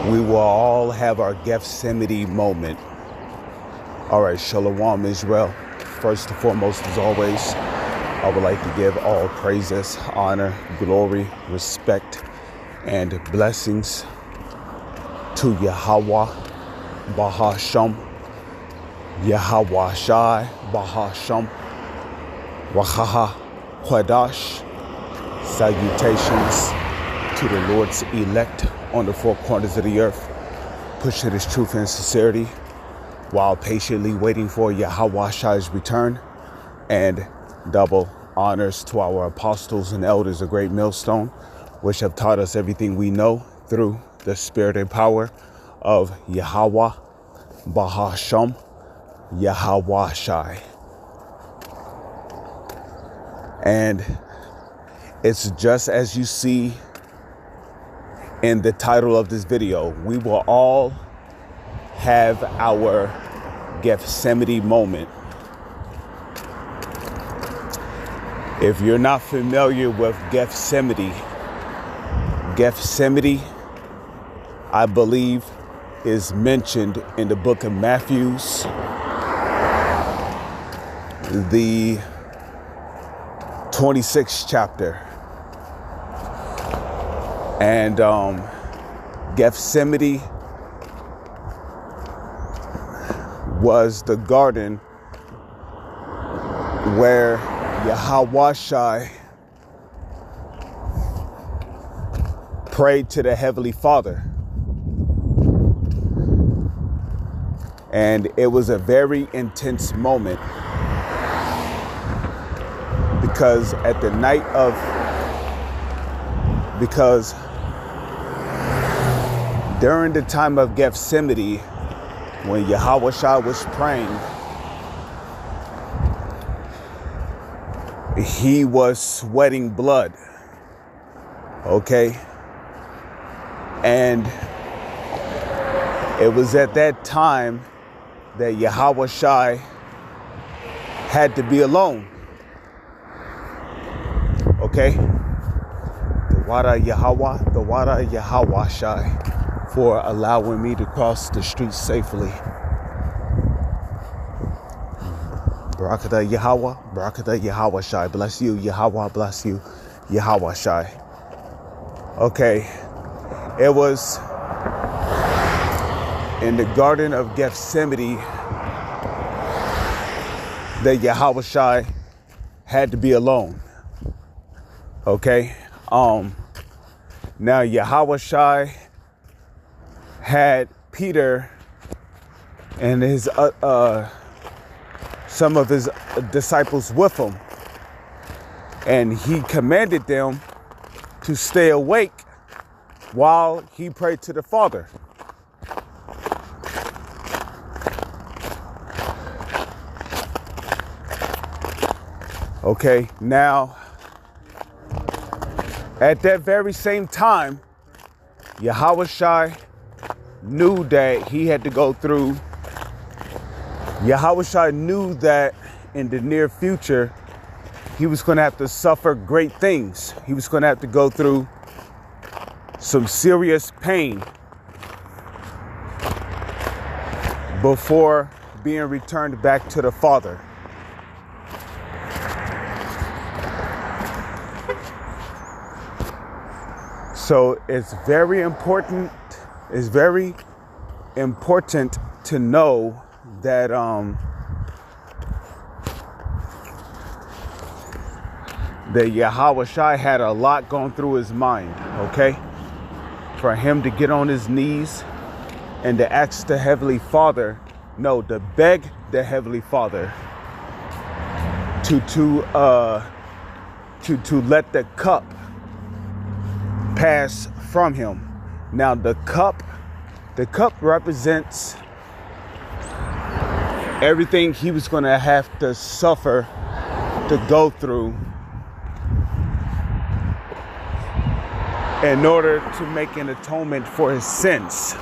We will all have our Gethsemane moment. All right, Shalom, Israel. First and foremost, as always, I would like to give all praises, honor, glory, respect, and blessings to Yahweh, Bahasham, Yahweh Shai, Bahasham, Wahaha, Quadash. Salutations to the Lord's elect on the four corners of the earth, pushing his truth and sincerity while patiently waiting for Yahweh Shai's return. And double honors to our apostles and elders of Great Millstone, which have taught us everything we know through the spirit and power of Yahweh, Bahasham, Yahweh Shai. And it's just as you see in the title of this video. We will all have our Gethsemane moment. If you're not familiar with Gethsemane, I believe, is mentioned in the book of Matthew, the 26th chapter. And Gethsemane was the garden where Yahweh Shai prayed to the Heavenly Father. And it was a very intense moment, because during the time of Gethsemane, when Yahweh Shai was praying, he was sweating blood. Okay? And it was at that time that Yahweh Shai had to be alone. Okay? The Wada Yahweh Shai for allowing me to cross the street safely. Barakatah Yahweh, Barakatah Yahweh Shai. Bless you, Yahweh, bless you, Yahweh Shai. Okay, it was in the Garden of Gethsemane that Yahweh Shai had to be alone. Okay, now Yahweh Shai had Peter and his some of his disciples with him, and he commanded them to stay awake while he prayed to the Father. Okay, now at that very same time, Yahweh Shai knew that he had to go through. Yahweh Shai knew that in the near future, he was going to have to suffer great things. He was going to have to go through some serious pain before being returned back to the Father. So it's very important. It's very important to know that that Yahweh Shai had a lot going through his mind. Okay, for him to get on his knees and to ask the Heavenly Father, to beg the Heavenly Father to let the cup pass from him. Now the cup represents everything he was going to have to suffer, to go through, in order to make an atonement for his sins.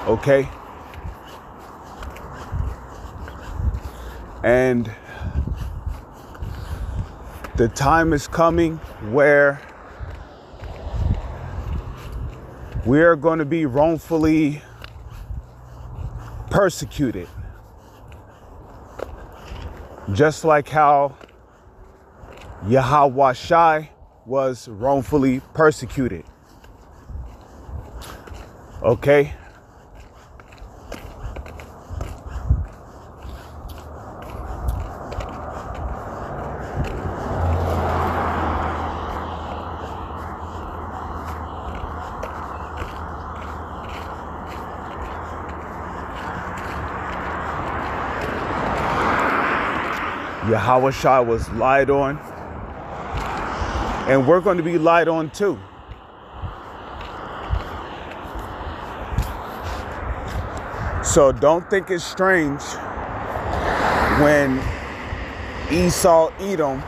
Okay? And the time is coming where we are going to be wrongfully persecuted. Just like how Yahweh Shai was wrongfully persecuted. Okay? Yahweh Shai was lied on, and we're going to be lied on too. So don't think it's strange when Esau, Edom,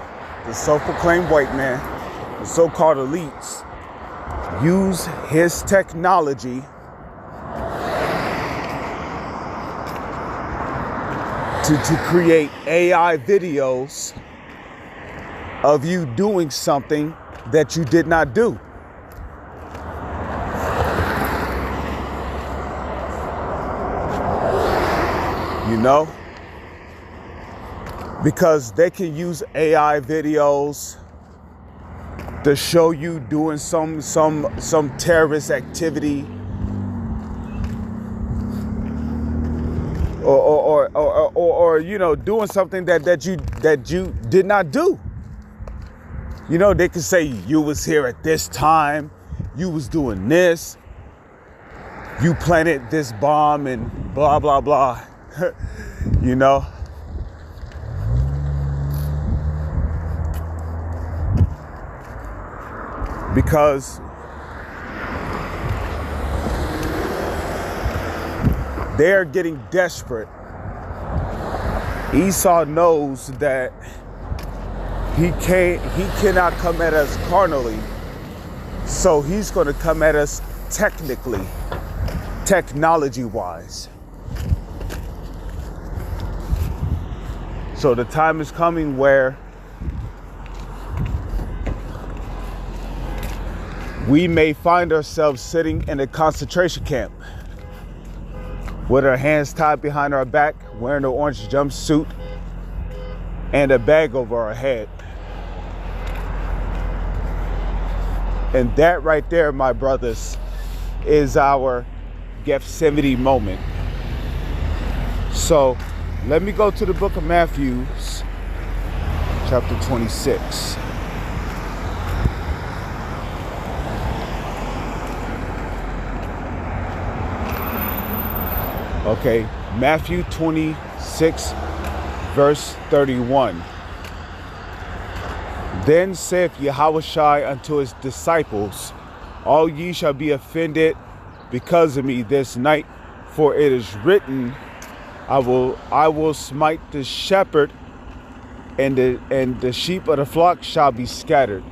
the self-proclaimed white man, the so-called elites, use his technology to create AI videos of you doing something that you did not do. You know? Because they can use AI videos to show you doing some terrorist activity, or you know, doing something that you did not do. You know, they can say you was here at this time, you was doing this, you planted this bomb and blah blah blah. You know, because they're getting desperate. Esau knows that he cannot come at us carnally, so he's going to come at us technically, technology-wise. So the time is coming where we may find ourselves sitting in a concentration camp with our hands tied behind our back, wearing an orange jumpsuit and a bag over our head. And that right there, my brothers, is our Gethsemane moment. So let me go to the book of Matthew, chapter 26. Okay, Matthew 26, verse 31. Then saith Yahushua unto his disciples, all ye shall be offended because of me this night, for it is written, I will smite the shepherd, and the sheep of the flock shall be scattered.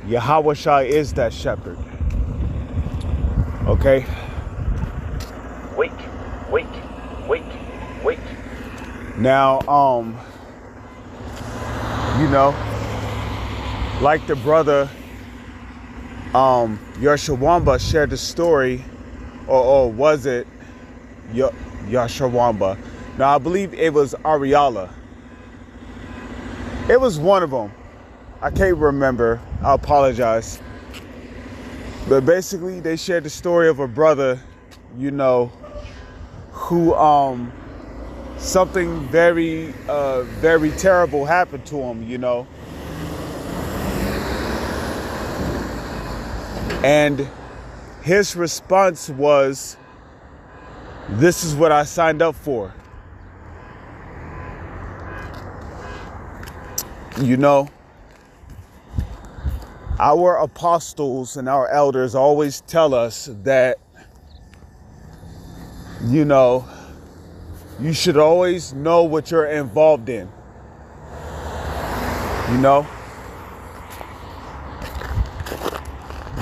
Yahushua is that shepherd. Okay. Wait. Now, you know, like the brother Yashawamba shared the story, or was it Yashawamba? Now I believe it was Ariala. It was one of them. I can't remember. I apologize. But basically, they shared the story of a brother, you know, who something very terrible happened to him, you know. And his response was, this is what I signed up for. You know, our apostles and our elders always tell us that, you know, you should always know what you're involved in. You know,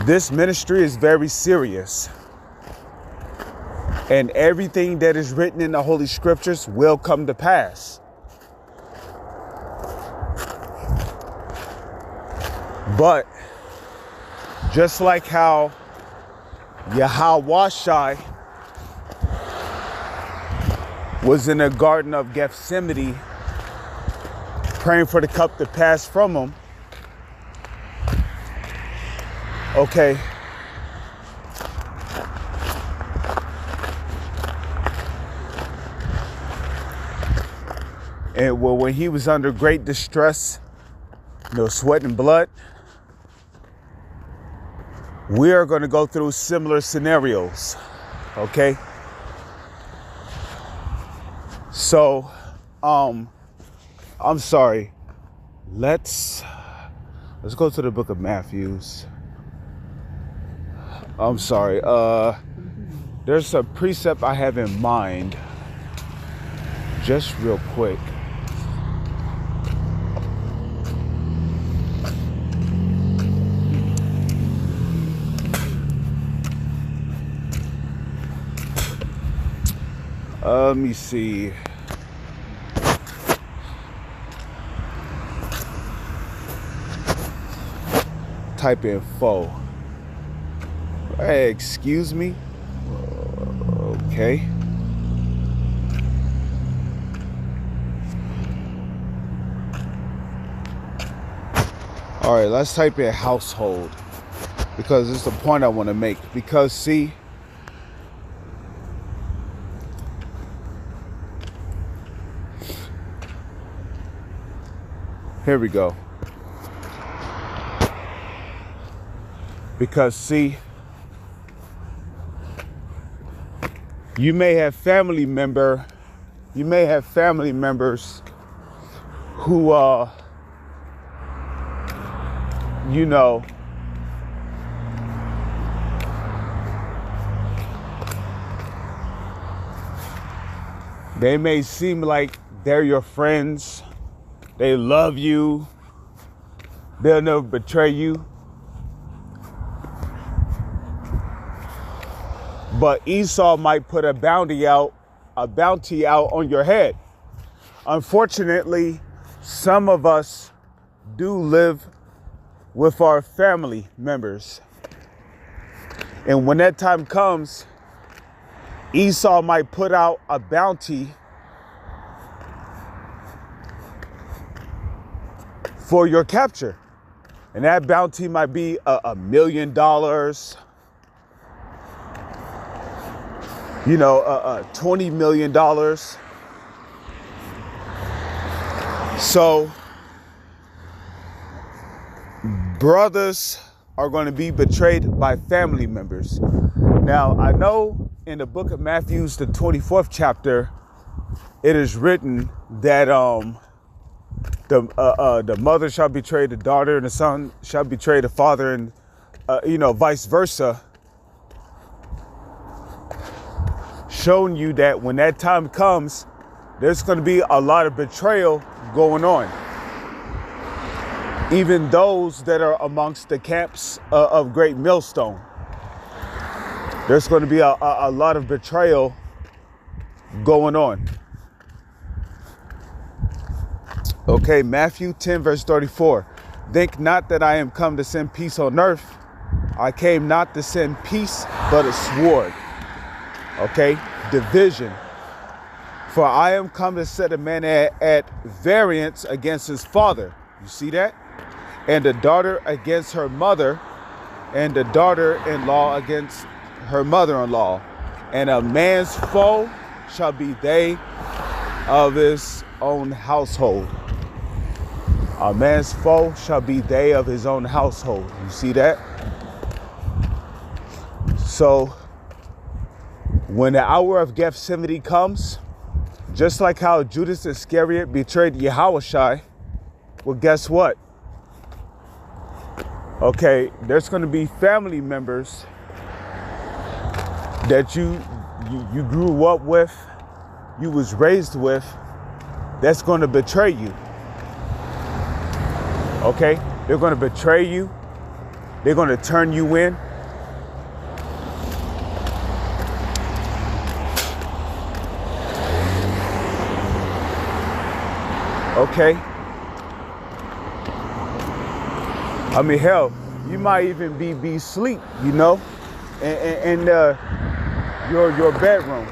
this ministry is very serious. And everything that is written in the Holy Scriptures will come to pass. But just like how Yahawashai was in the Garden of Gethsemane praying for the cup to pass from him, okay, and well, when he was under great distress, sweat and blood, we are going to go through similar scenarios, okay? So, I'm sorry. Let's go to the book of Matthews. I'm sorry. There's a precept I have in mind. Just real quick. Let me see. Type in foe. Hey, excuse me. Okay. All right, let's type in household, because it's the point I want to make. Because see, here we go. Because see, you may have family members who they may seem like they're your friends. They love you. They'll never betray you. But Esau might put a bounty out on your head. Unfortunately, some of us do live with our family members. And when that time comes, Esau might put out a bounty for your capture. And that bounty might be $1 million, $20 million. So brothers are going to be betrayed by family members. Now, I know in the book of Matthew, the 24th chapter, it is written that the mother shall betray the daughter, and the son shall betray the father, and vice versa. Showing you that when that time comes, there's going to be a lot of betrayal going on. Even those that are amongst the camps of Great Millstone, there's going to be a lot of betrayal going on. Okay, Matthew 10, verse 34. Think not that I am come to send peace on earth. I came not to send peace, but a sword. Okay, division. For I am come to set a man at variance against his father. You see that? And the daughter against her mother, and the daughter-in-law against her mother-in-law. And a man's foe shall be they of his own household. A man's foe shall be they of his own household. You see that? So when the hour of Gethsemane comes, just like how Judas Iscariot betrayed Yahushua, well, guess what? Okay, there's going to be family members that you grew up with, you was raised with, that's going to betray you. Okay, they're going to betray you. They're going to turn you in. Okay? I mean, hell, you might even be asleep, you know, in your bedroom.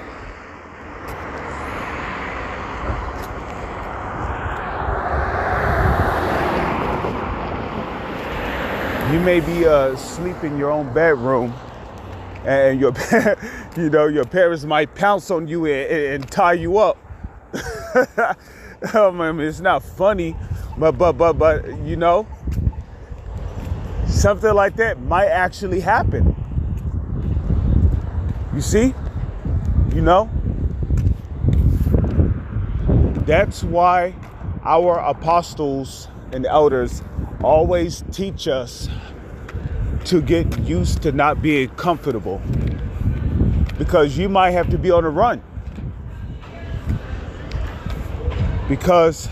You may be asleep in your own bedroom, and your your parents might pounce on you and tie you up. I mean, it's not funny, but you know, something like that might actually happen. You see? You know? That's why our apostles and elders always teach us to get used to not being comfortable, because you might have to be on the run. Because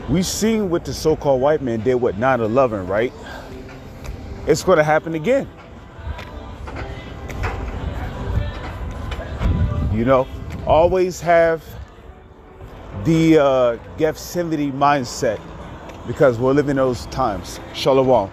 we've seen what the so-called white man did with 9/11, right? It's going to happen again. You know, always have the Gethsemane mindset, because we're living those times. Shalom.